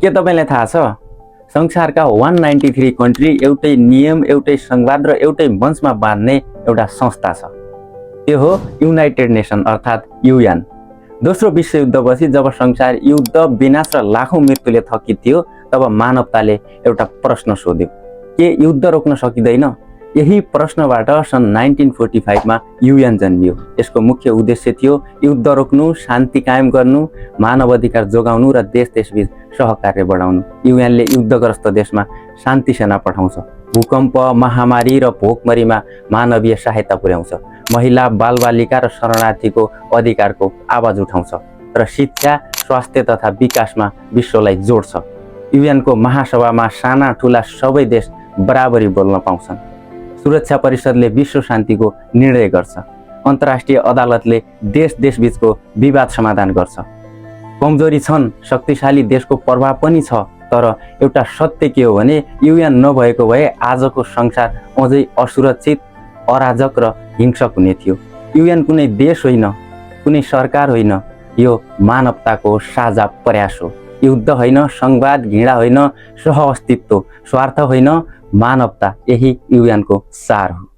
के तपाईलाई थाहा छ संसारका 193 कन्ट्री एउटै नियम एउटै संवाद र एउटै मञ्चमा बाँध्ने एउटा संस्था छ। त्यो हो युनाइटेड नेसन अर्थात् युएन। दोस्रो विश्वयुद्धपछि जब संसार युद्ध विनाश र लाखौं मृत्युले थकित थियो तब मानवताले एउटा प्रश्न सोध्यो, के युद्ध रोक्न सकिँदैन? यही प्रश्नबाट सन् 1945 मा युएन जन्मियो। यसको मुख्य उद्देश्य थियो युद्ध रोक्नु, शान्ति कायम गर्नु, मानव अधिकार जोगाउनु र देश देशबीच सहकार्य बढाउनु। युएनले युद्धग्रस्त देशमा शान्ति सेना पठाउँछ, भूकम्प, महामारी र भोकमरीमा मानवीय सहायता पुर्याउँछ, महिला, बालबालिका र शरणार्थीको अधिकारको आवाज उठाउँछ र शिक्षा, स्वास्थ्य तथा विकासमा विश्वलाई जोड्छ। युएनको महासभामा साना ठुला सबै देश बराबरी बोल्न पाउँछन्। सुरक्षा परिषदले विश्व शान्तिको निर्णय गर्छ। अन्तर्राष्ट्रिय अदालतले देश देशबीचको विवाद समाधान गर्छ। कमजोरी छन्, शक्तिशाली देशको प्रभाव पनि छ, तर एउटा सत्य के हो भने युएन नभएको भए आजको संसार अझै असुरक्षित, अराजक र हिंसक हुने थियो। युएन कुनै देश होइन, कुनै सरकार होइन, यो मानवताको साझा प्रयास हो। युद्ध होइन, संवाद, घृणा होइन, सहअस्तित्व, स्वार्थ होइन, मानवता, यही युएनको सार हो।